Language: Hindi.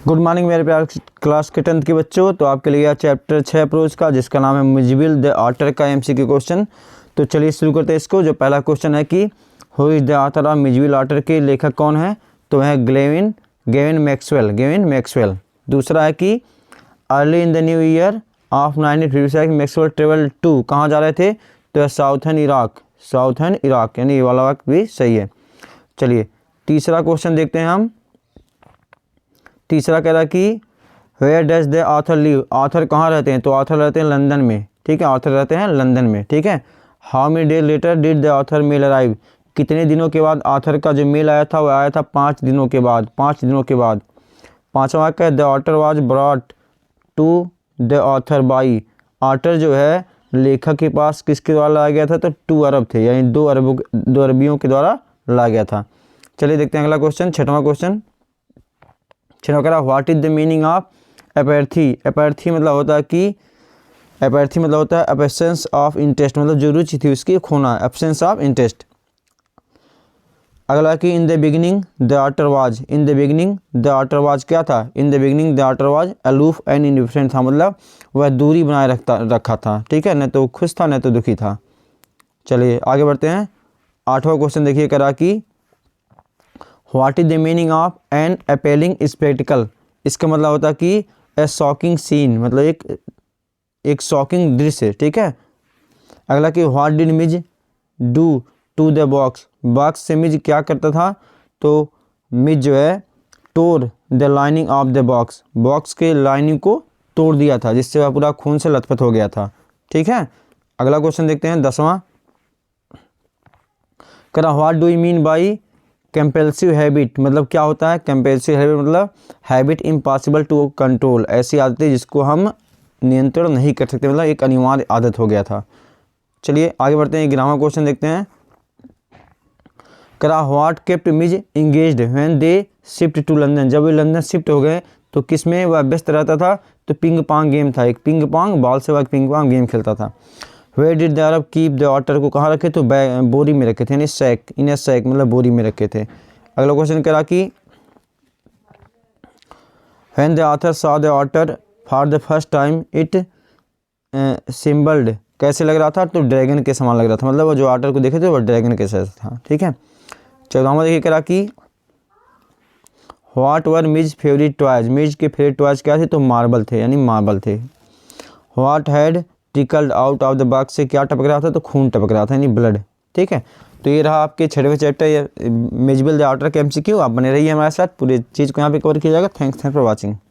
गुड मॉर्निंग मेरे प्यार क्लास के 10th के बच्चों। तो आपके लिए चैप्टर 6 अप्रोच का, जिसका नाम है मिजिबिल द ऑटर का एमसीक्यू क्वेश्चन। तो चलिए शुरू करते हैं इसको। जो पहला क्वेश्चन है कि who is the author of Mijbil otter, के लेखक कौन है? तो है गेविन मैक्सवेल। दूसरा है कि early in the new year of 1956 Maxwell travel to, कहाँ जा रहे थे? तो है साउथर्न इराक, यानी ये वाला वक्त भी सही है। चलिए तीसरा क्वेश्चन देखते हैं हम। तीसरा कह रहा है कि where does the author live, author कहाँ रहते हैं? तो ऑथर रहते हैं लंदन में, ठीक है, ऑथर रहते हैं लंदन में, ठीक है। How many days later did the author mail arrive, कितने दिनों के बाद ऑथर का जो मेल आया था वो आया था 5 दिनों के बाद। पाँचवा वाक्य है the author was brought to the author by, author जो है लेखक के पास किसके द्वारा लाया गया था? तो 2 अरब थे, यानी 2 अरबियों के द्वारा लाया गया था। चलिए देखते हैं अगला क्वेश्चन, छठवां क्वेश्चन। छठवां कह रहा what is the meaning of apathy. Apathy मतलब होता है एब्सेंस ऑफ इंटरेस्ट, मतलब जो रुचि थी उसकी खोना, एब्सेंस ऑफ इंटरेस्ट। अगला कि in the beginning the author was, in the beginning the author was क्या था? In the beginning the author was aloof and indifferent था, मतलब वह दूरी बनाए रखा था, ठीक है, न तो खुश था न तो दुखी था। चलिए आगे बढ़ते हैं। 8वां क्वेश्चन देखिए, करा कि what is the meaning of an appalling spectacle, इसका मतलब होता है कि ए शॉकिंग सीन, मतलब एक शॉकिंग दृश्य, ठीक है। अगला कि what did Mij do to the box से मिज क्या करता था? तो मिज जो है तोड़ the lining of the box के लाइनिंग को तोड़ दिया था, जिससे वह पूरा खून से लथपथ हो गया था, ठीक है। अगला क्वेश्चन देखते हैं 10वां। करा what do you mean by compulsive habit, मतलब क्या होता है कंपल्सिव हैबिट? मतलब हैबिट इम्पॉसिबल टू कंट्रोल, ऐसी आदतें जिसको हम नियंत्रण नहीं कर सकते, मतलब एक अनिवार्य आदत हो गया था। चलिए आगे बढ़ते हैं, 11वां क्वेश्चन देखते हैं। करा what kept Mij engaged when they shift to London, जब वे लंदन शिफ्ट हो गए तो किस में वह व्यस्त रहता था? तो पिंग पोंग गेम था, एक पिंग पोंग बॉल से वह पिंग पोंग गेम खेलता था। Where did the Arab keep the otter, को कहाँ रखे? तो बोरी में रखे थे, यानी सैक, इन ए सैक, मतलब बोरी में रखे थे। अगला क्वेश्चन करा कि when the author saw the otter for the first time it resembled, कैसे लग रहा था? तो ड्रैगन के समान लग रहा था, मतलब वो जो ऑटर को देखे थे वो ड्रैगन के जैसा था, ठीक है। 14वां देखिए करा कि what were Mizo favourite toys, मिज के फेवरेट टॉयज क्या थे? तो मार्बल थे, यानी मार्बल थे। What had trickled out of the box से क्या टपक रहा था? तो खून टपक रहा था, यानी ब्लड, ठीक है। तो ये रहा आपके 6वें चैप्टर मिजिबिल द ऑटर के एमसीक्यू। आप बने रहिए हमारे साथ, पूरी चीज़ को यहाँ पे कवर किया जाएगा। Thanks for watching.